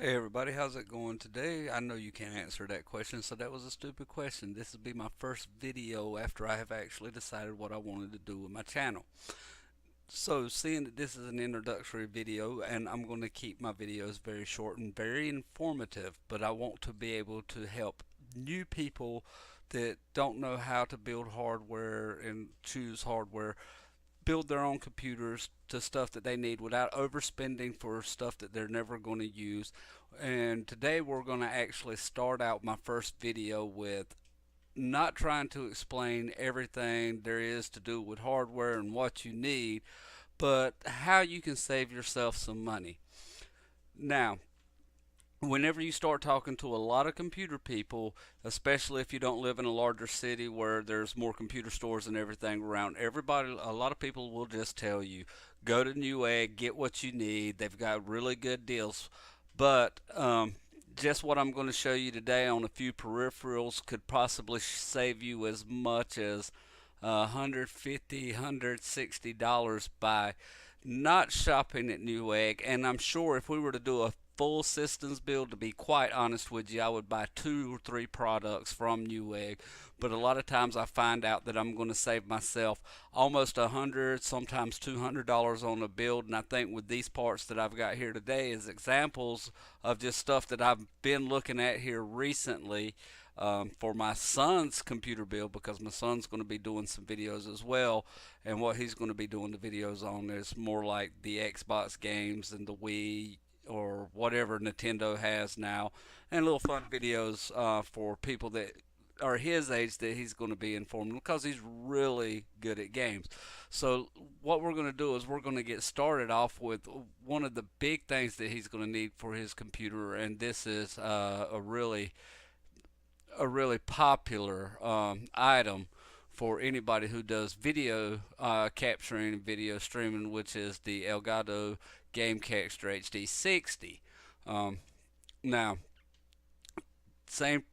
Hey everybody, how's it going today? I know you can't answer that question, so that was a stupid question. This will be my first video after I have actually decided what I wanted to do with my channel. So, seeing that this is an introductory video, and I'm going to keep my videos very short and very informative, but I want to be able to help new people that don't know how to build hardware and choose hardware build their own computers to stuff that they need without overspending for stuff that they're never going to use. And today we're going to actually start out my first video with not trying to explain everything there is to do with hardware and what you need, but how you can save yourself some money. Now, whenever you start talking to a lot of computer people, especially if you don't live in a larger city where there's more computer stores and everything around, a lot of people will just tell you, go to Newegg, get what you need. They've got really good deals. But just what I'm going to show you today on a few peripherals could possibly save you as much as $150, $160 by not shopping at Newegg. And I'm sure if we were to do a full systems build, to be quite honest with you, I would buy 2 or 3 products from Newegg. But a lot of times I find out that I'm going to save myself almost sometimes $200 on a build. And I think with these parts that I've got here today as examples of just stuff that I've been looking at here recently, for my son's computer build, because my son's going to be doing some videos as well, and what he's going to be doing the videos on is more like the Xbox games and the Wii or whatever Nintendo has now, and little fun videos for people that are his age that he's going to be informed because he's really good at games. So what we're going to do is we're going to get started off with one of the big things that he's going to need for his computer, and this is a really popular item for anybody who does video capturing and video streaming, which is the Elgato Gamecapture HD60. Um, Now, same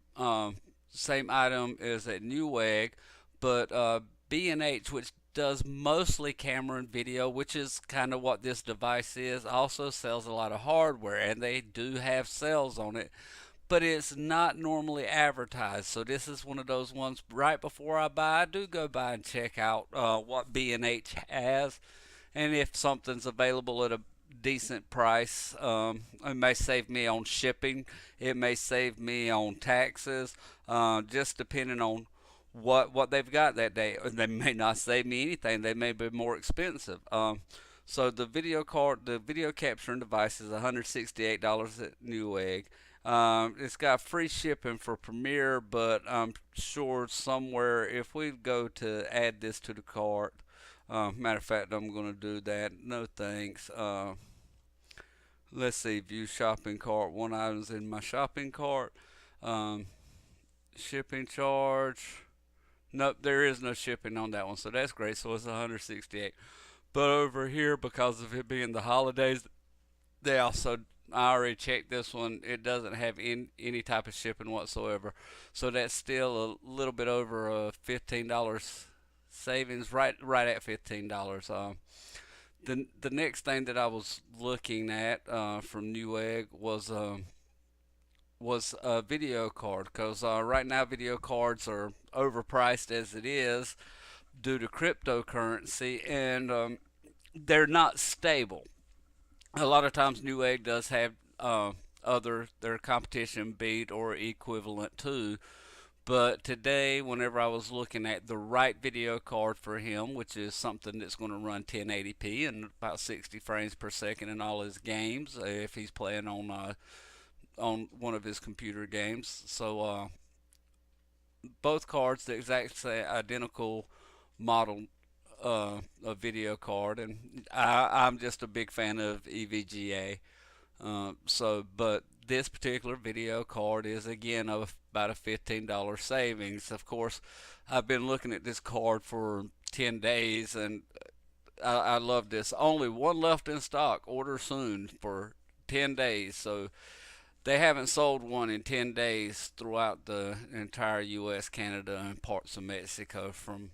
same item is at Newegg, but B&H, which does mostly camera and video, which is kind of what this device is, also sells a lot of hardware, and they do have sales on it, but it's not normally advertised. So this is one of those ones right before I buy, I do go by and check out what B&H has, and if something's available at a decent price, it may save me on shipping. It may save me on taxes, just depending on what they've got that day. They may not save me anything. They may be more expensive. So the video capturing device is $168 at Newegg. It's got free shipping for Premiere, but I'm sure somewhere if we go to add this to the cart, matter of fact, I'm going to do that. No thanks. Let's see, view shopping cart. One item's in my shopping cart. Um, Shipping charge. Nope, there is no shipping on that one, so that's great. So it's 168. But over here, because of it being the holidays, they also, I already checked this one. It doesn't have any type of shipping whatsoever. So that's still a little bit over a $15 savings, right at $15. The next thing that I was looking at from Newegg was a video card, because right now video cards are overpriced as it is due to cryptocurrency, and they're not stable. A lot of times Newegg does have other their competition beat or equivalent to. But today, whenever I was looking at the right video card for him, which is something that's going to run 1080p and about 60 frames per second in all his games, if he's playing on one of his computer games. So both cards, the exact same identical model of video card, and I'm just a big fan of EVGA. But this particular video card is again about a $15 savings. Of course, I've been looking at this card for 10 days, and I love this. Only one left in stock. Order soon for 10 days. So they haven't sold one in 10 days throughout the entire U.S., Canada, and parts of Mexico from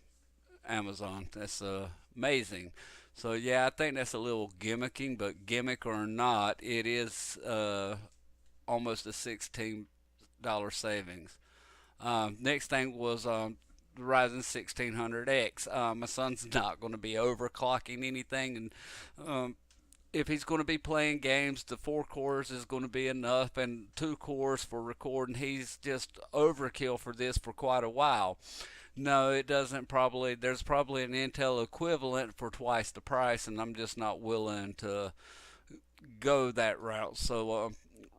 Amazon. That's amazing. So yeah, I think that's a little gimmicking, but gimmick or not, it is almost a $16 savings. Next thing was the Ryzen 1600X. My son's not going to be overclocking anything, and if he's going to be playing games, the 4 cores is going to be enough, and 2 cores for recording. He's just overkill for this for quite a while. No, it doesn't probably. There's probably an Intel equivalent for twice the price, and I'm just not willing to go that route. So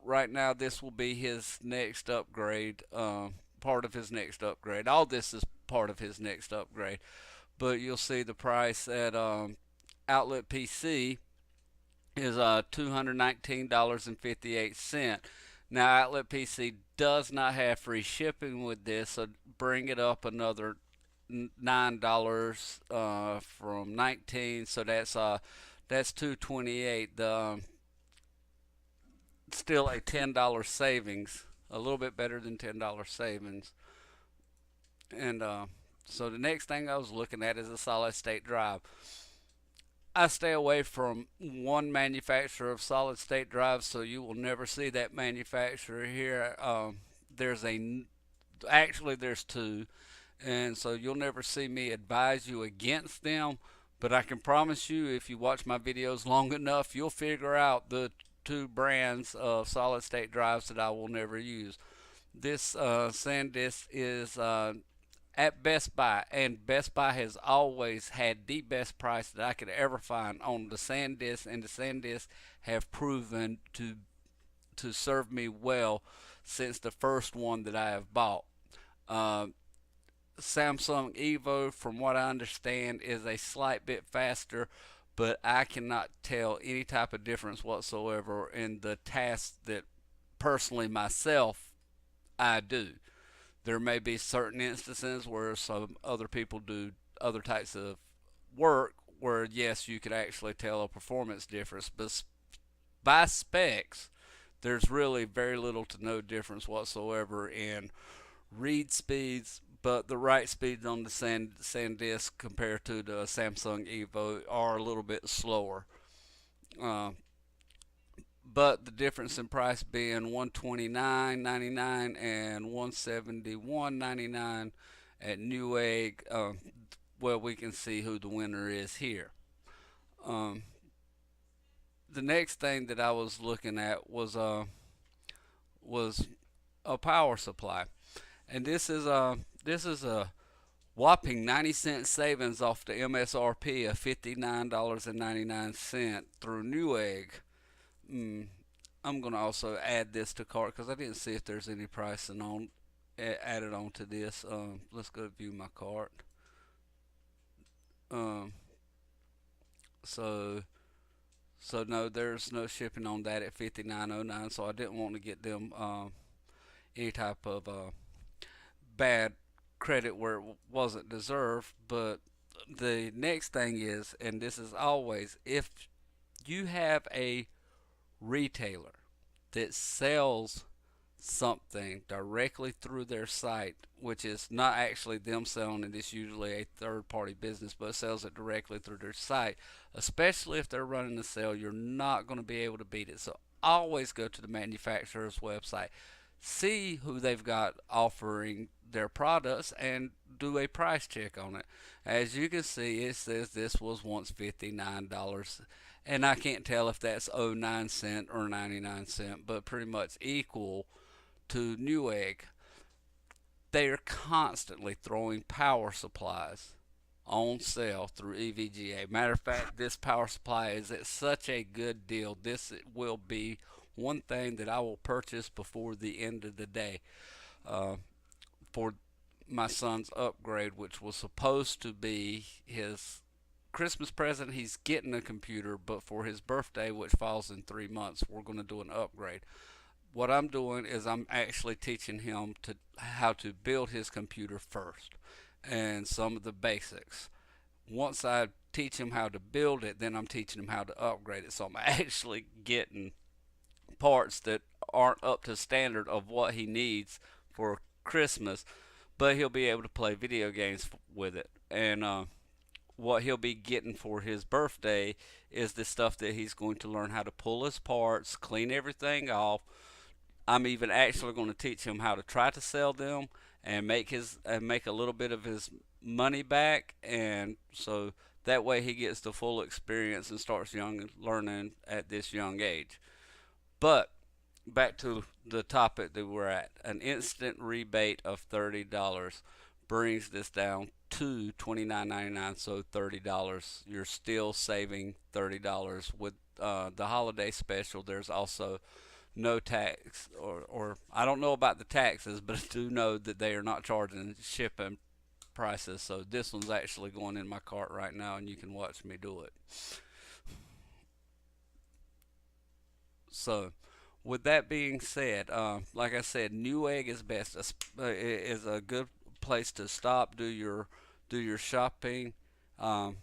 right now, this will be his next upgrade. Part of his next upgrade. All this is part of his next upgrade. But you'll see the price at Outlet PC is $219.58. Now, Outlet PC does not have free shipping with this, so bring it up another $9 from 19, so that's 228. The still a $10 savings, a little bit better than $10 savings. And so the next thing I was looking at is a solid state drive. I stay away from one manufacturer of solid state drives, so you will never see that manufacturer here. There's a Actually, there's two, and so you'll never see me advise you against them. But I can promise you, if you watch my videos long enough, you'll figure out the two brands of solid state drives that I will never use. This SanDisk is at Best Buy, and Best Buy has always had the best price that I could ever find on the SanDisk, and the SanDisk have proven to serve me well since the first one that I have bought. Uh, Samsung Evo, from what I understand, is a slight bit faster, but I cannot tell any type of difference whatsoever in the tasks that personally myself I do. There may be certain instances where some other people do other types of work where yes, you could actually tell a performance difference, but by specs, there's really very little to no difference whatsoever in read speeds. But the write speeds on the SanDisk compared to the Samsung Evo are a little bit slower. Uh, but the difference in price being 129.99 and 171.99 at Newegg, well, we can see who the winner is here. Um, the next thing that I was looking at was a power supply, and this is a whopping 90-cent savings off the MSRP of $59.99 through Newegg. Mm, I'm gonna also add this to cart because I didn't see if there's any pricing on added on to this. Let's go view my cart. Um, so so no, there's no shipping on that at 59.09. So I didn't want to get them any type of bad credit where it wasn't deserved. But the next thing is, and this is always, if you have a retailer that sells something directly through their site, which is not actually them selling it, it's usually a third party business, but sells it directly through their site, especially if they're running the sale, you're not going to be able to beat it. So always go to the manufacturer's website, see who they've got offering their products, and do a price check on it. As you can see, it says this was once $59, and I can't tell if that's 09 cent or 99 cent, but pretty much equal to Newegg. They are constantly throwing power supplies on sale through EVGA. Matter of fact, this power supply is at such a good deal. This will be one thing that I will purchase before the end of the day uh, for my son's upgrade, which was supposed to be his Christmas present. He's getting a computer, but for his birthday, which falls in 3 months, we're going to do an upgrade. What I'm doing is I'm actually teaching him to how to build his computer first and some of the basics. Once I teach him how to build it, then I'm teaching him how to upgrade it. So I'm actually getting parts that aren't up to standard of what he needs for Christmas, but he'll be able to play video games with it. And what he'll be getting for his birthday is the stuff that he's going to learn how to pull his parts, clean everything off, I'm even actually going to teach him how to try to sell them and make a little bit of his money back, and so that way he gets the full experience and starts young learning at this young age. But back to the topic that we're at, an instant rebate of $30 brings this down to $29.99. So $30, you're still saving $30 with the holiday special. There's also no tax, or I don't know about the taxes, but I do know that they are not charging shipping prices. So this one's actually going in my cart right now, and you can watch me do it. So, with that being said, like I said, Newegg is best. Is a good place to stop, do your shopping. Um,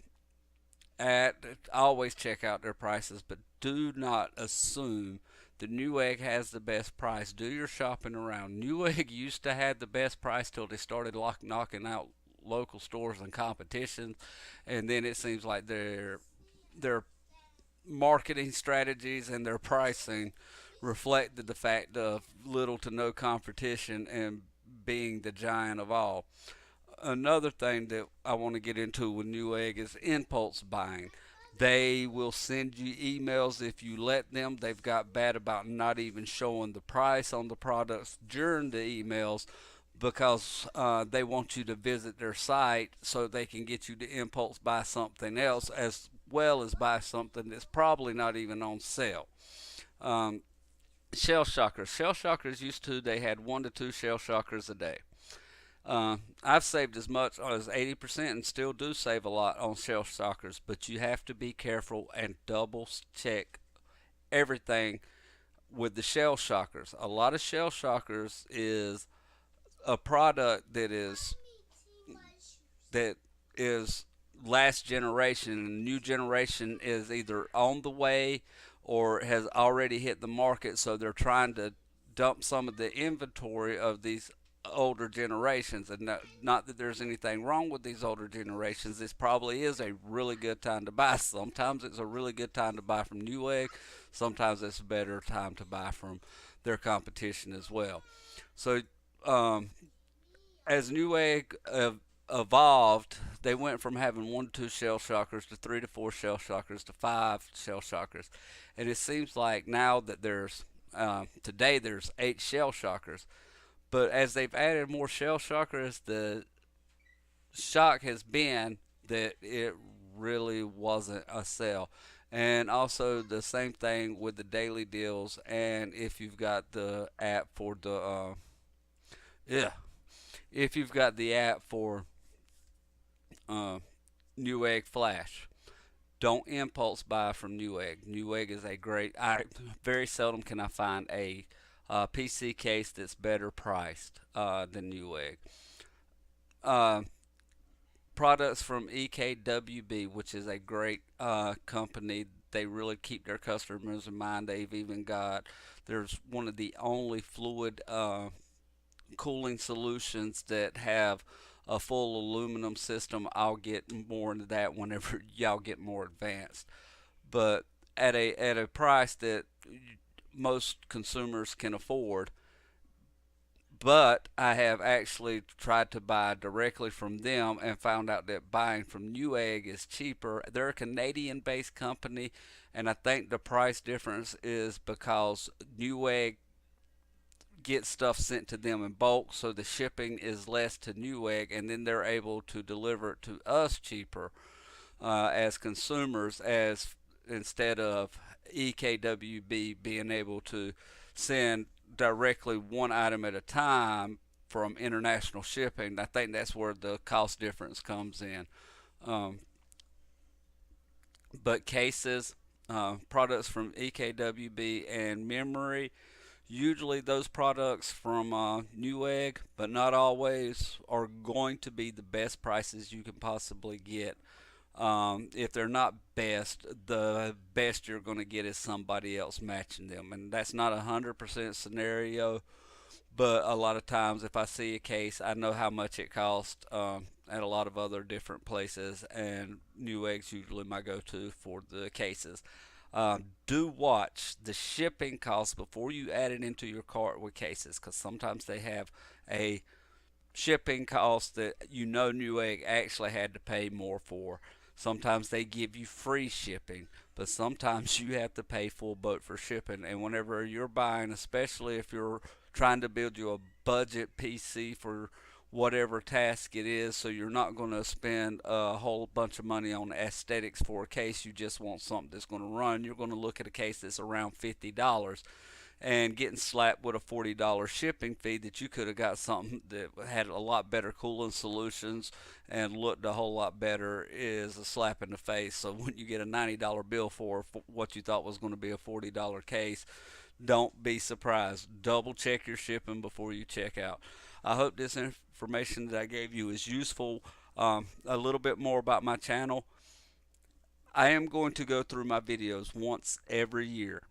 at always check out their prices, but do not assume the Newegg has the best price. Do your shopping around. Newegg used to have the best price till they started knocking out local stores and competitions, and then it seems like their marketing strategies and their pricing reflected the fact of little to no competition and being the giant of all. Another thing that I want to get into with Newegg is impulse buying. They will send you emails if you let them. They've got bad about not even showing the price on the products during the emails because they want you to visit their site so they can get you to impulse buy something else as well as buy something that's probably not even on sale. Um, Shell shockers. Shell shockers used to, they had 1 to 2 shell shockers a day. I've saved as much as 80% and still do save a lot on shell shockers, but you have to be careful and double check everything with the shell shockers. A lot of shell shockers is a product that is last generation, and new generation is either on the way or has already hit the market, so they're trying to dump some of the inventory of these older generations. And not that there's anything wrong with these older generations. This probably is a really good time to buy. Sometimes it's a really good time to buy from Newegg. Sometimes it's a better time to buy from their competition as well. So um, as Newegg evolved, they went from having 1 to 2 shell shockers to 3 to 4 shell shockers to 5 shell shockers, and it seems like now that there's today there's 8 shell shockers. But as they've added more shell shockers, the shock has been that it really wasn't a sale. And also the same thing with the daily deals, and if you've got the app for the yeah, if you've got the app for uh, Newegg Flash. Don't impulse buy from Newegg. Newegg is a great. I very seldom can I find a PC case that's better priced than Newegg. Uh, Products from EKWB, which is a great company. They really keep their customers in mind. They've even got there's one of the only fluid cooling solutions that have a full aluminum system. I'll get more into that whenever y'all get more advanced. But at a price that most consumers can afford. But I have actually tried to buy directly from them and found out that buying from Newegg is cheaper. They're a Canadian based company, and I think the price difference is because Newegg get stuff sent to them in bulk, so the shipping is less to Newegg, and then they're able to deliver it to us cheaper as consumers, as instead of EKWB being able to send directly one item at a time from international shipping. I think that's where the cost difference comes in. Um, but cases, products from EKWB and memory, usually those products from Newegg, but not always, are going to be the best prices you can possibly get. If they're not best, the best you're going to get is somebody else matching them, and that's not 100% scenario. But a lot of times, if I see a case, I know how much it costs at a lot of other different places, and Newegg's usually my go-to for the cases. Do watch the shipping costs before you add it into your cart with cases, because sometimes they have a shipping cost that Newegg actually had to pay more for. Sometimes they give you free shipping, but sometimes you have to pay full boat for shipping. And whenever you're buying, especially if you're trying to build you a budget PC for whatever task it is, so you're not going to spend a whole bunch of money on aesthetics for a case, you just want something that's going to run, you're going to look at a case that's around $50 and getting slapped with a $40 shipping fee that you could have got something that had a lot better cooling solutions and looked a whole lot better is a slap in the face. So when you get a $90 bill for what you thought was going to be a $40 case, don't be surprised. Double check your shipping before you check out. I hope this information that I gave you is useful. A little bit more about my channel. I am going to go through my videos once every year.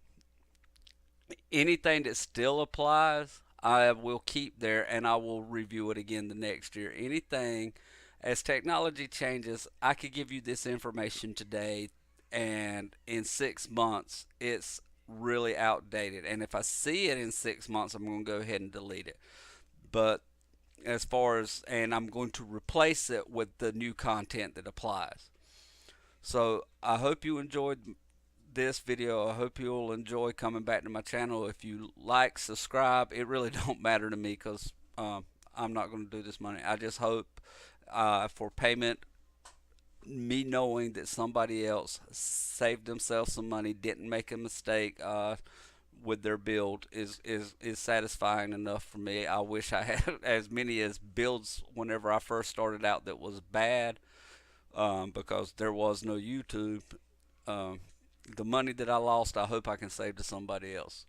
Anything that still applies, I will keep there and I will review it again the next year. Anything, as technology changes, I could give you this information today, and in 6 months, it's really outdated. And if I see it in 6 months, I'm going to go ahead and delete it. But and I'm going to replace it with the new content that applies. So I hope you enjoyed this video. I hope you'll enjoy coming back to my channel. If you like, subscribe. It really don't matter to me because I'm not going to do this money. I just hope for payment, me knowing that somebody else saved themselves some money, didn't make a mistake with their build is satisfying enough for me. I wish I had as many as builds whenever I first started out that was bad, because there was no YouTube. Um, the money that I lost, I hope I can save to somebody else.